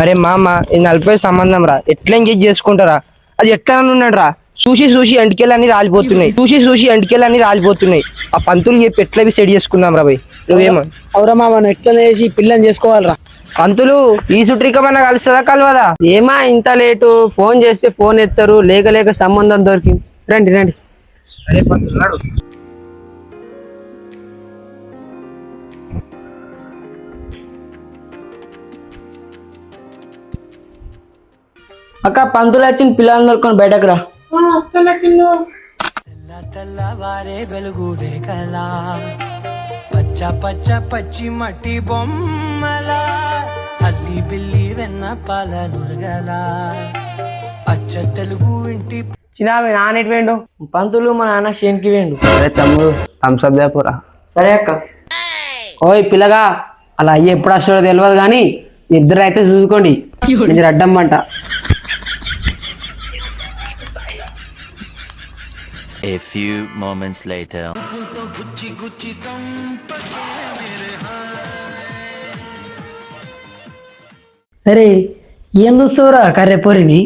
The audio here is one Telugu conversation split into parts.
అరే మామ ఇది 40 సంబంధం రా, ఎట్లా ఎంగేజ్ చేసుకుంటారా? అది ఎట్లా ఉన్నాడు రా, చూసి అంటికెళ్ళని రాలిపోతున్నాయి. ఆ పంతులు చెప్పి ఎట్లా సెట్ చేసుకుందాం రా భయ్. నువ్వేమో అవురా మామ ఎట్లా చేసి పిల్లని చేసుకోవాలరా? పంతులు ఈ సుట్రికమన్నా కలుస్తుందా కలవదా? ఏమా ఇంత లేటు? ఫోన్ చేస్తే ఫోన్ ఎత్తారు, లేక సంబంధం దొరికింది. రండి రండి. అరే పంతులు నాడు. అక్క పంతులు వచ్చింది, పిల్లల్ని దొరుకుని బయటకు రా. తెల్లవారే వెలుగు రేఖలా పచ్చి మట్టి బొమ్మలా అల్లి బిల్లి వెన్న పాల నురగలా అచ్చ తెలుగు ఇంటి చిన్న మీ నాన్న ఎటు వేండు? పంతులు మా నాన్న షేన్కి వేండు. అరే తమ్ముడు థమ్స్అప్ దేపురా. సరే అక్క. ఓయ్ పిల్లగా, అలా అయ్యి ఎప్పుడు వస్తాడో తెలియదు కానీ ఇద్దరు అయితే చూసుకోండి, మీరు అడ్డం పంట. A few moments later. అరే ఏం చూస్తావురా కర్రెపోరిని?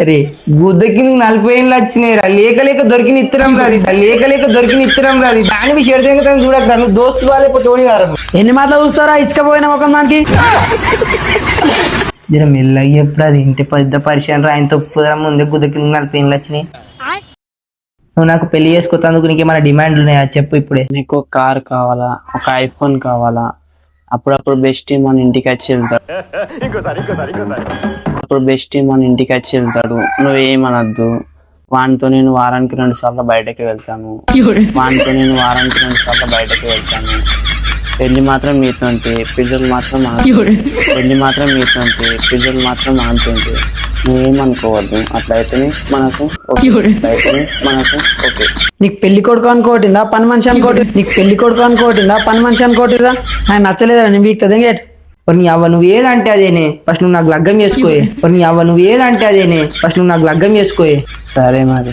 అరే గుద్దకి 40 ఏళ్ళు వచ్చినాయి రా, లేక దొరికిన ఇత్తరం రాది, దాని మీ చెడు చూడక నువ్వు దోస్తు వాళ్ళే తోని గారు. ఎన్ని మాటలు చూస్తారా ఇచ్చకపోయినా ఒక దానికి? జర మెల్లగా ఎప్పుడు అది ఇంటి పెద్ద పరిచయం రా, ఆయన తప్పుదా ముందే గుద్దకి 40 ఏళ్ళు వచ్చినాయి. నువ్వు నాకు పెళ్లి చేసుకోతందుకు నీకేమైనా డిమాండ్లు ఉన్నాయా చెప్పు ఇప్పుడే. నీకు కార్ కావాలా, ఒక ఐఫోన్ కావాలా? అప్పుడప్పుడు బెస్టీ మన ఇంటికి వచ్చి వెళ్తాడు, నువ్వేమనద్దు. వానితో నేను వారానికి 2 సార్లు బయటకి వెళ్తాను. పెళ్లి మాత్రం మీతోంటే పిల్లలు మాత్రం ఆడుతుంటే నువ్వేమనుకోవద్దు. అట్లయితేనే మనకు ఓకే. నీకు పెళ్లి కొడుకు అనుకోటిందా పని మనిషి అనుకోటిరా? ఆయన నచ్చలేదా నీ మీకు తెంగేట్? నీ అవ్వ నువ్వు ఏదంటే అదేనే, ఫస్ట్ నువ్వు నాకు లగ్గం చేసుకోయే. సరే మరి.